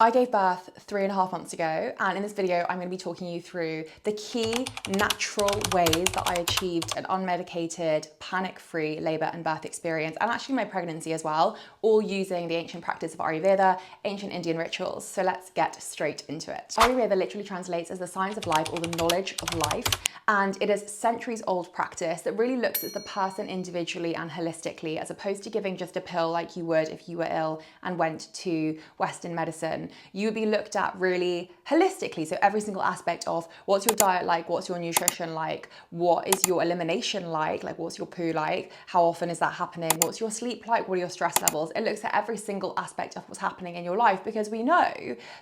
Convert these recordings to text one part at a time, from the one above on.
I gave birth 3.5 months ago, and in this video, I'm going to be talking you through the key natural ways that I achieved an unmedicated, panic-free labor and birth experience, and actually my pregnancy as well, all using the ancient practice of Ayurveda, ancient Indian rituals. So let's get straight into it. Ayurveda literally translates as the science of life or the knowledge of life, and it is centuries-old practice that really looks at the person individually and holistically, as opposed to giving just a pill like you would if you were ill and went to Western medicine. You would be looked at really holistically. So every single aspect of what's your diet like, what's your nutrition like, what is your elimination like what's your poo like, how often is that happening, what's your sleep like, what are your stress levels. It looks at every single aspect of what's happening in your life, because we know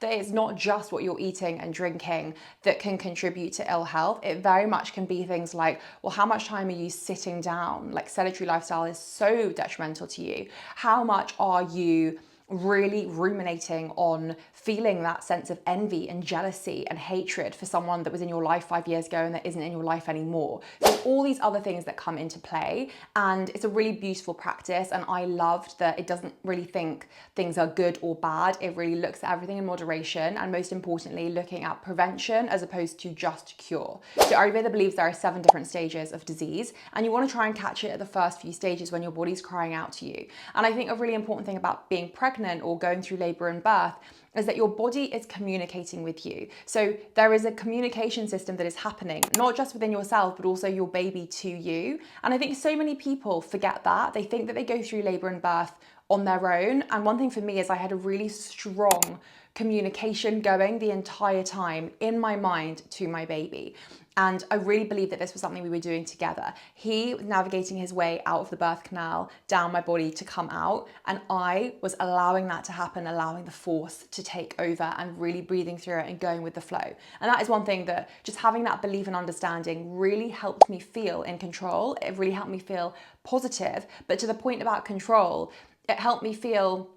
that it's not just what you're eating and drinking that can contribute to ill health. It very much can be things like, well, how much time are you sitting down? Like, sedentary lifestyle is so detrimental to you. How much are you really ruminating on feeling that sense of envy and jealousy and hatred for someone that was in your life 5 years ago and that isn't in your life anymore? So all these other things that come into play, and it's a really beautiful practice. And I loved that it doesn't really think things are good or bad. It really looks at everything in moderation, and most importantly, looking at prevention as opposed to just cure. So Ayurveda believes there are 7 different stages of disease, and you want to try and catch it at the first few stages when your body's crying out to you. And I think a really important thing about being pregnant or going through labor and birth is that your body is communicating with you. So there is a communication system that is happening, not just within yourself, but also your baby to you. And I think so many people forget that. They think that they go through labor and birth on their own. And one thing for me is I had a really strong communication going the entire time in my mind to my baby. And I really believe that this was something we were doing together. He was navigating his way out of the birth canal, down my body to come out. And I was allowing that to happen, allowing the force to take over and really breathing through it and going with the flow. And that is one thing that just having that belief and understanding really helped me feel in control. It really helped me feel positive. But to the point about control, it helped me feel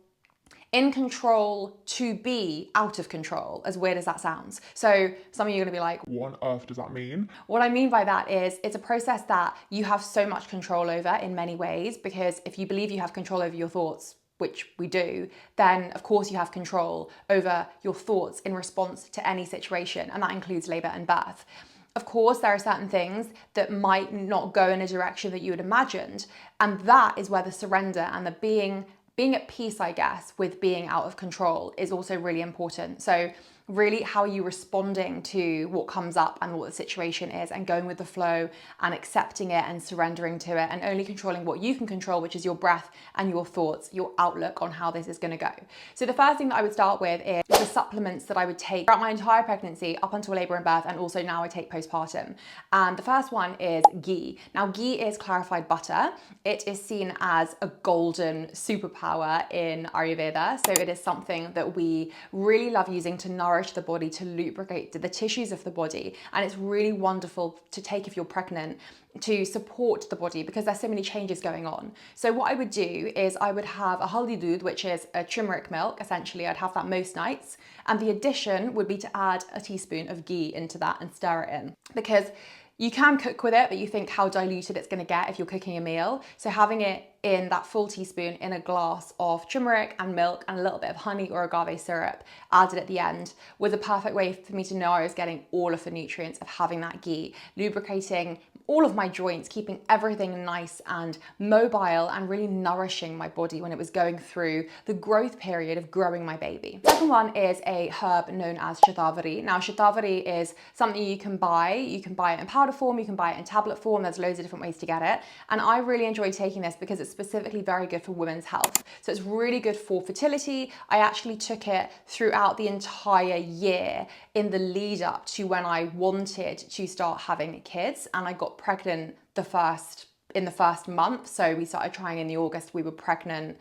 in control to be out of control, as weird as that sounds. So some of you are gonna be like, what on earth does that mean? What I mean by that is it's a process that you have so much control over in many ways, because if you believe you have control over your thoughts, which we do, then of course you have control over your thoughts in response to any situation, and that includes labor and birth. Of course, there are certain things that might not go in a direction that you had imagined, and that is where the surrender and the being at peace, I guess, with being out of control is also really important. So really, how are you responding to what comes up and what the situation is, and going with the flow and accepting it and surrendering to it, and only controlling what you can control, which is your breath and your thoughts, your outlook on how this is going to go. So the first thing that I would start with is the supplements that I would take throughout my entire pregnancy up until labor and birth, and also now I take postpartum. And the first one is ghee. Now, ghee is clarified butter. It is seen as a golden superpower in Ayurveda. So it is something that we really love using to nourish the body, to lubricate the tissues of the body. And it's really wonderful to take if you're pregnant, to support the body, because there's so many changes going on. So what I would do is I would have a haldi doodh, which is a turmeric milk. Essentially, I'd have that most nights. And the addition would be to add a teaspoon of ghee into that and stir it in, because you can cook with it, but you think how diluted it's going to get if you're cooking a meal. So having it in that full teaspoon in a glass of turmeric and milk and a little bit of honey or agave syrup added at the end was a perfect way for me to know I was getting all of the nutrients of having that ghee, lubricating all of my joints, keeping everything nice and mobile, and really nourishing my body when it was going through the growth period of growing my baby. Second one is a herb known as Shavari. Now, Shavari is something you can buy. You can buy it in powder form, you can buy it in tablet form. There's loads of different ways to get it. And I really enjoy taking this because it's specifically very good for women's health. So it's really good for fertility. I actually took it throughout the entire year in the lead up to when I wanted to start having kids, and I got pregnant in the first month. So we started trying in the August. We were pregnant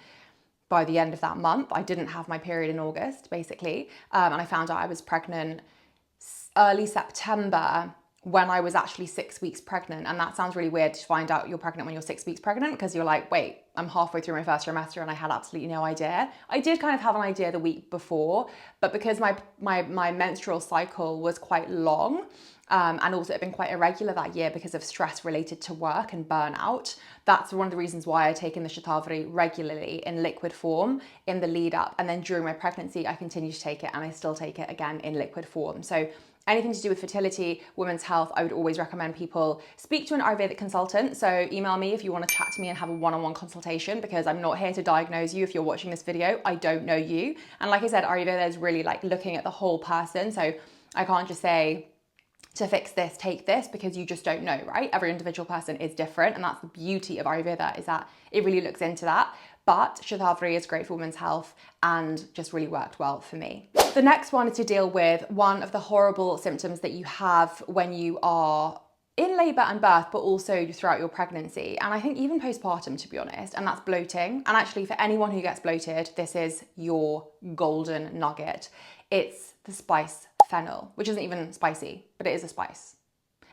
by the end of that month. I didn't have my period in August, basically. And I found out I was pregnant early September, when I was actually 6 weeks pregnant. And that sounds really weird to find out you're pregnant when you're 6 weeks pregnant, because you're like, wait, I'm halfway through my first trimester and I had absolutely no idea. I did kind of have an idea the week before, but because my menstrual cycle was quite long, and also it had been quite irregular that year because of stress related to work and burnout, that's one of the reasons why I'd taken the Shavari regularly in liquid form in the lead up. And then during my pregnancy, I continued to take it, and I still take it again in liquid form. So anything to do with fertility, women's health, I would always recommend people speak to an Ayurvedic consultant. So email me if you want to chat to me and have a one-on-one consultation, because I'm not here to diagnose you if you're watching this video. I don't know you. And like I said, Ayurveda is really like looking at the whole person. So I can't just say, to fix this, take this, because you just don't know, right? Every individual person is different. And that's the beauty of Ayurveda, is that it really looks into that. But Shavari is great for women's health and just really worked well for me. The next one is to deal with one of the horrible symptoms that you have when you are in labor and birth, but also throughout your pregnancy. And I think even postpartum, to be honest, and that's bloating. And actually for anyone who gets bloated, this is your golden nugget. It's the spice fennel, which isn't even spicy, but it is a spice.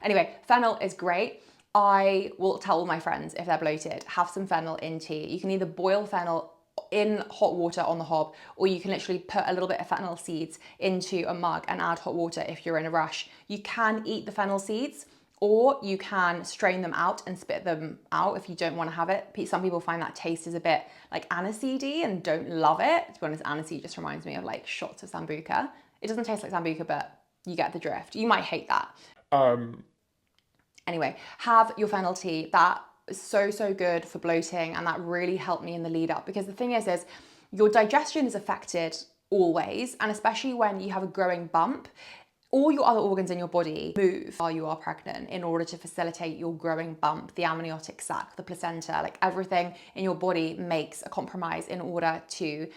Anyway, fennel is great. I will tell all my friends, if they're bloated, have some fennel in tea. You can either boil fennel in hot water on the hob, or you can literally put a little bit of fennel seeds into a mug and add hot water if you're in a rush. You can eat the fennel seeds, or you can strain them out and spit them out if you don't want to have it. Some people find that taste is a bit like aniseedy and don't love it. To be honest, aniseed just reminds me of like shots of sambuca. It doesn't taste like sambuca, but you get the drift. You might hate that. Anyway, have your fennel tea. That is so, so good for bloating, and that really helped me in the lead up, because the thing is your digestion is affected always, and especially when you have a growing bump, all your other organs in your body move while you are pregnant in order to facilitate your growing bump, the amniotic sac, the placenta, like everything in your body makes a compromise in order to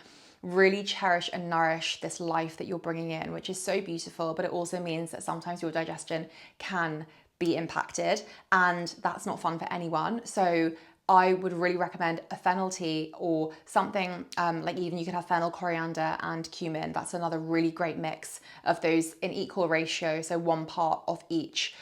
really cherish and nourish this life that you're bringing in, which is so beautiful. But it also means that sometimes your digestion can be impacted, and that's not fun for anyone. So I would really recommend a fennel tea, or something like, even you could have fennel, coriander and cumin. That's another really great mix of those in equal ratio, so 1 part of each,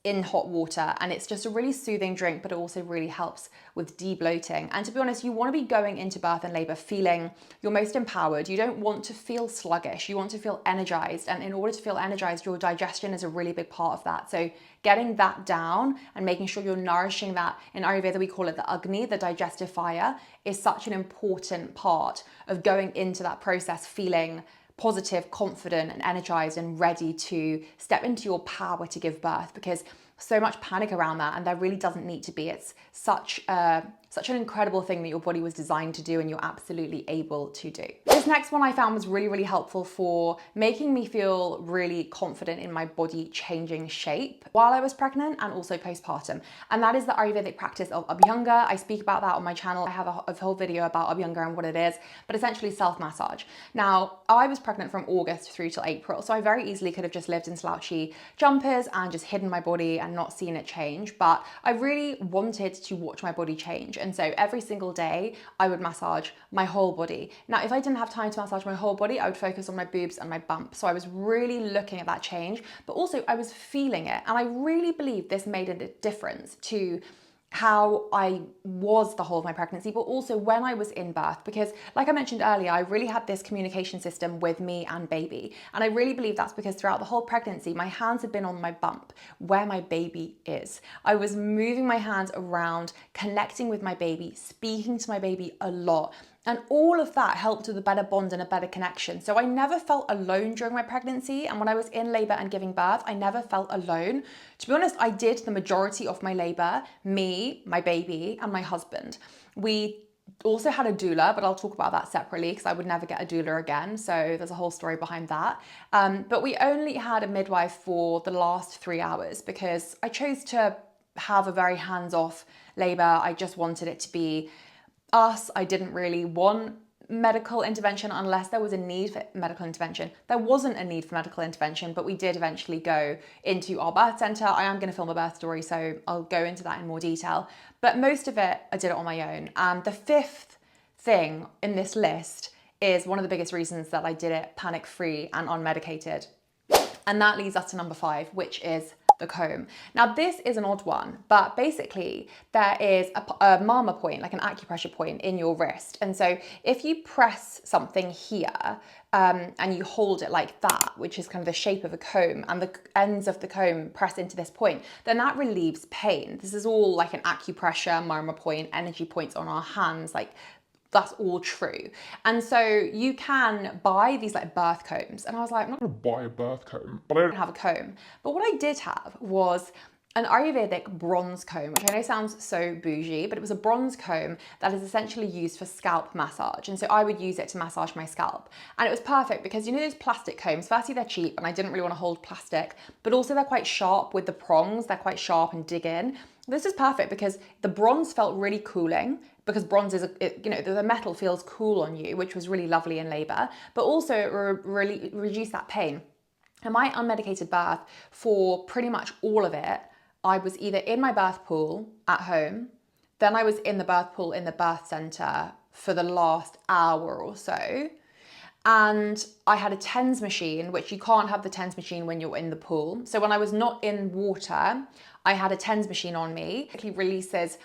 in hot water. And it's just a really soothing drink, but it also really helps with de-bloating. And to be honest, you want to be going into birth and labor feeling your most empowered. You don't want to feel sluggish. You want to feel energized. And in order to feel energized, your digestion is a really big part of that. So getting that down and making sure you're nourishing that, in Ayurveda we call it the Agni, the digestive fire, is such an important part of going into that process feeling positive, confident and energized and ready to step into your power to give birth, because so much panic around that, and there really doesn't need to be. It's such an incredible thing that your body was designed to do, and you're absolutely able to do. This next one I found was really, really helpful for making me feel really confident in my body changing shape while I was pregnant and also postpartum. And that is the Ayurvedic practice of Abunga. I speak about that on my channel. I have a whole video about Abunga and what it is, but essentially self-massage. Now, I was pregnant from August through till April, so I very easily could have just lived in slouchy jumpers and just hidden my body and not seen it change, but I really wanted to watch my body change. And so every single day I would massage my whole body. Now, if I didn't have time to massage my whole body, I would focus on my boobs and my bump. So I was really looking at that change, but also I was feeling it. And I really believe this made a difference to how I was the whole of my pregnancy, but also when I was in birth, because like I mentioned earlier, I really had this communication system with me and baby. And I really believe that's because throughout the whole pregnancy, my hands had been on my bump, where my baby is. I was moving my hands around, connecting with my baby, speaking to my baby a lot. And all of that helped with a better bond and a better connection. So I never felt alone during my pregnancy. And when I was in labor and giving birth, I never felt alone. To be honest, I did the majority of my labor, me, my baby, and my husband. We also had a doula, but I'll talk about that separately because I would never get a doula again. So there's a whole story behind that. But we only had a midwife for the last 3 hours because I chose to have a very hands-off labor. I just wanted it to be us. I didn't really want medical intervention unless there was a need for medical intervention. There wasn't a need for medical intervention, but we did eventually go into our birth center. I am going to film a birth story, so I'll go into that in more detail. But most of it, I did it on my own. And the 5th thing in this list is one of the biggest reasons that I did it panic-free and unmedicated. And that leads us to number 5, which is the comb. Now this is an odd one, but basically there is a mama point, like an acupressure point in your wrist. And so if you press something here and you hold it like that, which is kind of the shape of a comb, and the ends of the comb press into this point, then that relieves pain. This is all like an acupressure, mama point, energy points on our hands, like that's all true. And so you can buy these like birth combs. And I was like, I'm not gonna buy a birth comb, but I don't have a comb. But what I did have was an Ayurvedic bronze comb, which I know sounds so bougie, but it was a bronze comb that is essentially used for scalp massage. And so I would use it to massage my scalp. And it was perfect because you know those plastic combs, firstly, they're cheap and I didn't really want to hold plastic, but also they're quite sharp with the prongs. They're quite sharp and dig in. This is perfect because the bronze felt really cooling, because bronze is, the metal feels cool on you, which was really lovely in labor, but also it really reduced that pain. And my unmedicated birth, for pretty much all of it, I was either in my birth pool at home, then I was in the birth pool in the birth center for the last hour or so. And I had a TENS machine, which you can't have the TENS machine when you're in the pool. So when I was not in water, I had a TENS machine on me. It releases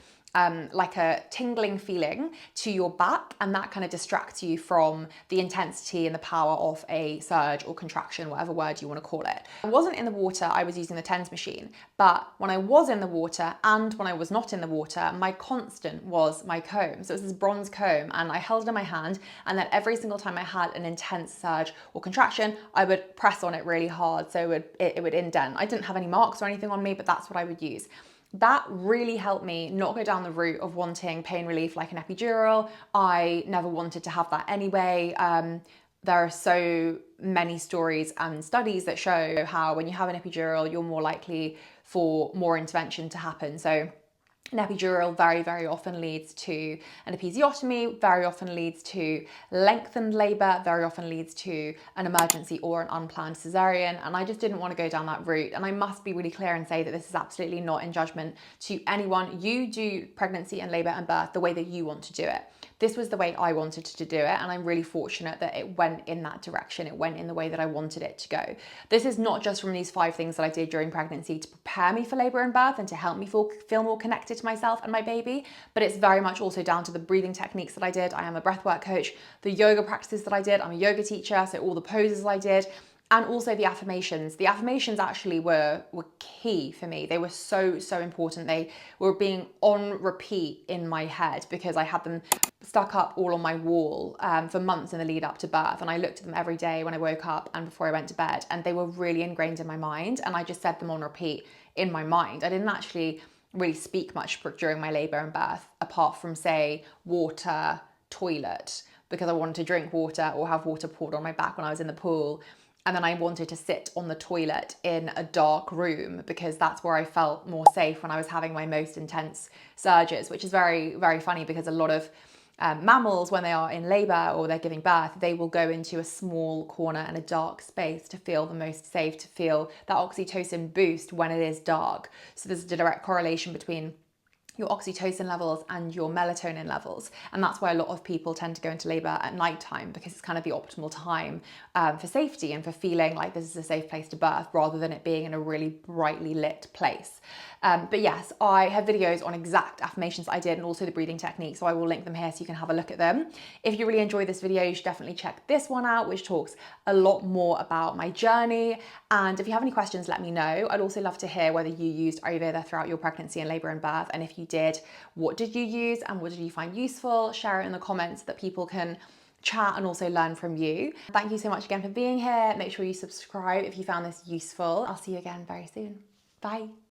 like a tingling feeling to your back, and that kind of distracts you from the intensity and the power of a surge or contraction, whatever word you want to call it. I wasn't in the water, I was using the TENS machine, but when I was in the water and when I was not in the water, my constant was my comb. So it was this bronze comb, and I held it in my hand, and then every single time I had an intense surge or contraction, I would press on it really hard so it would indent. I didn't have any marks or anything on me, but that's what I would use. That really helped me not go down the route of wanting pain relief like an epidural. I never wanted to have that anyway. There are so many stories and studies that show how when you have an epidural, you're more likely for more intervention to happen. So an epidural very, very often leads to an episiotomy, very often leads to lengthened labor, very often leads to an emergency or an unplanned cesarean. And I just didn't want to go down that route. And I must be really clear and say that this is absolutely not in judgment to anyone. You do pregnancy and labor and birth the way that you want to do it. This was the way I wanted to do it, and I'm really fortunate that it went in that direction. It went in the way that I wanted it to go. This is not just from these 5 things that I did during pregnancy to prepare me for labor and birth and to help me feel more connected to myself and my baby, but it's very much also down to the breathing techniques that I did. I am a breathwork coach. The yoga practices that I did, I'm a yoga teacher, so all the poses I did, and also the affirmations. The affirmations actually were key for me. They were so, so important. They were being on repeat in my head because I had them stuck up all on my wall for months in the lead up to birth. And I looked at them every day when I woke up and before I went to bed. And they were really ingrained in my mind. And I just said them on repeat in my mind. I didn't actually really speak much during my labor and birth, apart from, say, water, toilet, because I wanted to drink water or have water poured on my back when I was in the pool. And then I wanted to sit on the toilet in a dark room because that's where I felt more safe when I was having my most intense surges, which is very, very funny because a lot of mammals, when they are in labor or they're giving birth, they will go into a small corner and a dark space to feel the most safe, to feel that oxytocin boost when it is dark. So there's a direct correlation between your oxytocin levels and your melatonin levels. And that's why a lot of people tend to go into labor at nighttime, because it's kind of the optimal time for safety and for feeling like this is a safe place to birth rather than it being in a really brightly lit place. But yes, I have videos on exact affirmations I did and also the breathing technique, so I will link them here so you can have a look at them. If you really enjoyed this video, you should definitely check this one out, which talks a lot more about my journey. And if you have any questions, let me know. I'd also love to hear whether you used Ayurveda throughout your pregnancy and labor and birth, and if you did, what did you use and what did you find useful? Share it in the comments so that people can chat and also learn from you. Thank you so much again for being here. Make sure you subscribe if you found this useful. I'll see you again very soon. Bye.